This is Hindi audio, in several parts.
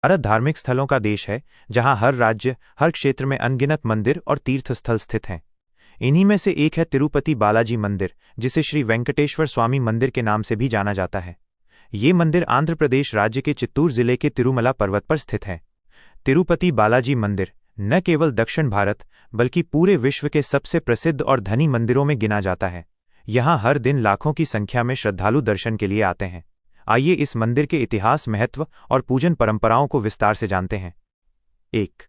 भारत धार्मिक स्थलों का देश है, जहां हर राज्य, हर क्षेत्र में अनगिनत मंदिर और तीर्थ स्थल स्थित हैं। इन्हीं में से एक है तिरुपति बालाजी मंदिर, जिसे श्री वेंकटेश्वर स्वामी मंदिर के नाम से भी जाना जाता है। ये मंदिर आंध्र प्रदेश राज्य के चित्तूर जिले के तिरुमला पर्वत पर स्थित है। तिरुपति बालाजी मंदिर न केवल दक्षिण भारत बल्कि पूरे विश्व के सबसे प्रसिद्ध और धनी मंदिरों में गिना जाता है। यहाँ हर दिन लाखों की संख्या में श्रद्धालु दर्शन के लिए आते हैं। आइए इस मंदिर के इतिहास, महत्व और पूजन परंपराओं को विस्तार से जानते हैं। 1.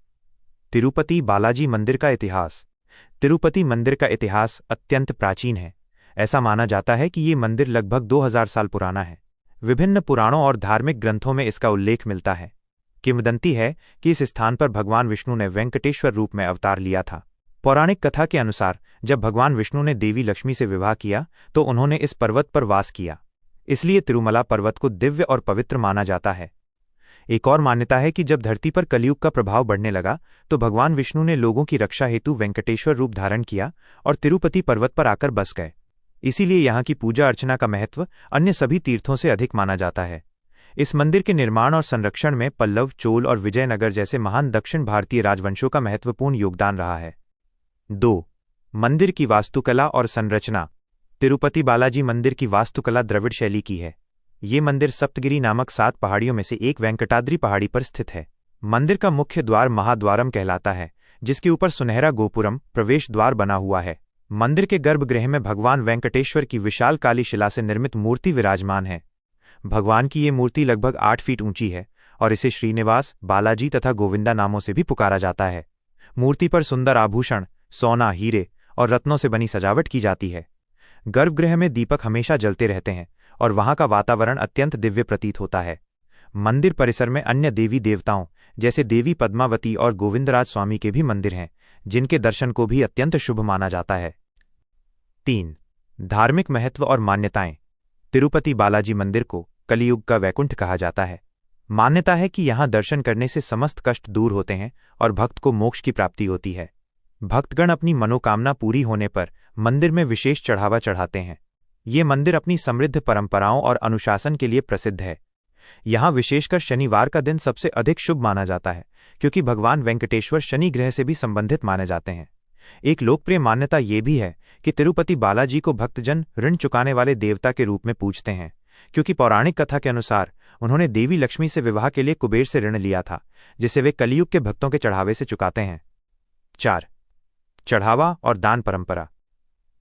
तिरुपति बालाजी मंदिर का इतिहास। तिरुपति मंदिर का इतिहास अत्यंत प्राचीन है। ऐसा माना जाता है कि ये मंदिर लगभग 2000 साल पुराना है। विभिन्न पुराणों और धार्मिक ग्रंथों में इसका उल्लेख मिलता है। किंवदंती है कि इस स्थान पर भगवान विष्णु ने वेंकटेश्वर रूप में अवतार लिया था। पौराणिक कथा के अनुसार जब भगवान विष्णु ने देवी लक्ष्मी से विवाह किया तो उन्होंने इस पर्वत पर वास किया, इसलिए तिरुमला पर्वत को दिव्य और पवित्र माना जाता है। एक और मान्यता है कि जब धरती पर कलयुग का प्रभाव बढ़ने लगा तो भगवान विष्णु ने लोगों की रक्षा हेतु वेंकटेश्वर रूप धारण किया और तिरुपति पर्वत पर आकर बस गए। इसीलिए यहाँ की पूजा अर्चना का महत्व अन्य सभी तीर्थों से अधिक माना जाता है। इस मंदिर के निर्माण और संरक्षण में पल्लव, चोल और विजयनगर जैसे महान दक्षिण भारतीय राजवंशों का महत्वपूर्ण योगदान रहा है। 2. मंदिर की वास्तुकला और संरचना। तिरुपति बालाजी मंदिर की वास्तुकला द्रविड़ शैली की है। ये मंदिर सप्तगिरी नामक 7 पहाड़ियों में से एक वेंकटाद्रि पहाड़ी पर स्थित है। मंदिर का मुख्य द्वार महाद्वारम कहलाता है, जिसके ऊपर सुनहरा गोपुरम प्रवेश द्वार बना हुआ है। मंदिर के गर्भगृह में भगवान वेंकटेश्वर की विशाल काली शिला से निर्मित मूर्ति विराजमान है। भगवान की ये मूर्ति लगभग 8 फीट ऊंची है और इसे श्रीनिवास, बालाजी तथा गोविंदा नामों से भी पुकारा जाता है। मूर्ति पर सुंदर आभूषण, सोना, हीरे और रत्नों से बनी सजावट की जाती है। गर्भगृह में दीपक हमेशा जलते रहते हैं और वहां का वातावरण अत्यंत दिव्य प्रतीत होता है। मंदिर परिसर में अन्य देवी देवताओं जैसे देवी पद्मावती और गोविंदराज स्वामी के भी मंदिर हैं, जिनके दर्शन को भी अत्यंत शुभ माना जाता है। 3. धार्मिक महत्व और मान्यताएं। तिरुपति बालाजी मंदिर को कलियुग का वैकुंठ कहा जाता है। मान्यता है कि यहां दर्शन करने से समस्त कष्ट दूर होते हैं और भक्त को मोक्ष की प्राप्ति होती है। भक्तगण अपनी मनोकामना पूरी होने पर मंदिर में विशेष चढ़ावा चढ़ाते हैं। ये मंदिर अपनी समृद्ध परंपराओं और अनुशासन के लिए प्रसिद्ध है। यहाँ विशेषकर शनिवार का दिन सबसे अधिक शुभ माना जाता है, क्योंकि भगवान वेंकटेश्वर शनि ग्रह से भी संबंधित माने जाते हैं। एक लोकप्रिय मान्यता ये भी है कि तिरुपति बालाजी को भक्तजन ऋण चुकाने वाले देवता के रूप में पूजते हैं, क्योंकि पौराणिक कथा के अनुसार उन्होंने देवी लक्ष्मी से विवाह के लिए कुबेर से ऋण लिया था, जिसे वे कलियुग के भक्तों के चढ़ावे से चुकाते हैं। 4. चढ़ावा और दान परंपरा।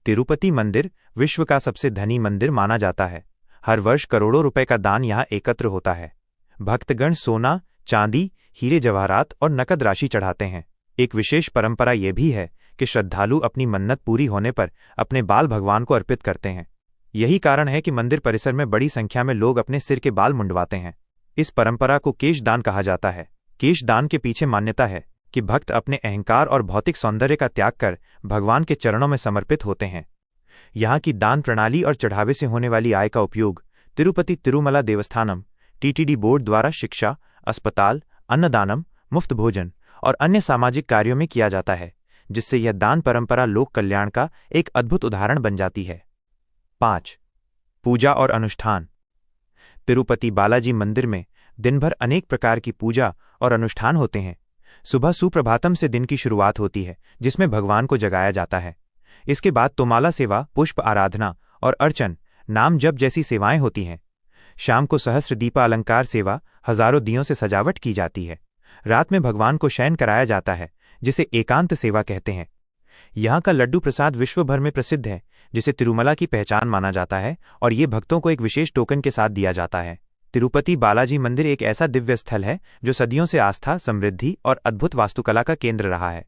तिरुपति मंदिर विश्व का सबसे धनी मंदिर माना जाता है। हर वर्ष करोड़ों रुपए का दान यहाँ एकत्र होता है। भक्तगण सोना, चांदी, हीरे जवाहरात और नकद राशि चढ़ाते हैं। एक विशेष परंपरा यह भी है कि श्रद्धालु अपनी मन्नत पूरी होने पर अपने बाल भगवान को अर्पित करते हैं। यही कारण है कि मंदिर परिसर में बड़ी संख्या में लोग अपने सिर के बाल मुंडवाते हैं। इस परंपरा को केश दान कहा जाता है। केश दान के पीछे मान्यता है कि भक्त अपने अहंकार और भौतिक सौंदर्य का त्याग कर भगवान के चरणों में समर्पित होते हैं। यहाँ की दान प्रणाली और चढ़ावे से होने वाली आय का उपयोग तिरुपति तिरुमला देवस्थानम (TTD) बोर्ड द्वारा शिक्षा, अस्पताल, अन्नदानम, मुफ्त भोजन और अन्य सामाजिक कार्यों में किया जाता है, जिससे यह दान परंपरा लोक कल्याण का एक अद्भुत उदाहरण बन जाती है। 5. पूजा और अनुष्ठान। तिरुपति बालाजी मंदिर में दिन भर अनेक प्रकार की पूजा और अनुष्ठान होते हैं। सुबह सुप्रभातम से दिन की शुरुआत होती है, जिसमें भगवान को जगाया जाता है। इसके बाद तोमाला सेवा, पुष्प आराधना और अर्चन, नाम जप जैसी सेवाएं होती हैं। शाम को सहस्र दीपा अलंकार सेवा, हजारों दियों से सजावट की जाती है। रात में भगवान को शयन कराया जाता है, जिसे एकांत सेवा कहते हैं। यहाँ का लड्डू प्रसाद विश्व भर में प्रसिद्ध है, जिसे तिरुमला की पहचान माना जाता है और ये भक्तों को एक विशेष टोकन के साथ दिया जाता है। तिरुपति बालाजी मंदिर एक ऐसा दिव्य स्थल है जो सदियों से आस्था, समृद्धि और अद्भुत वास्तुकला का केंद्र रहा है।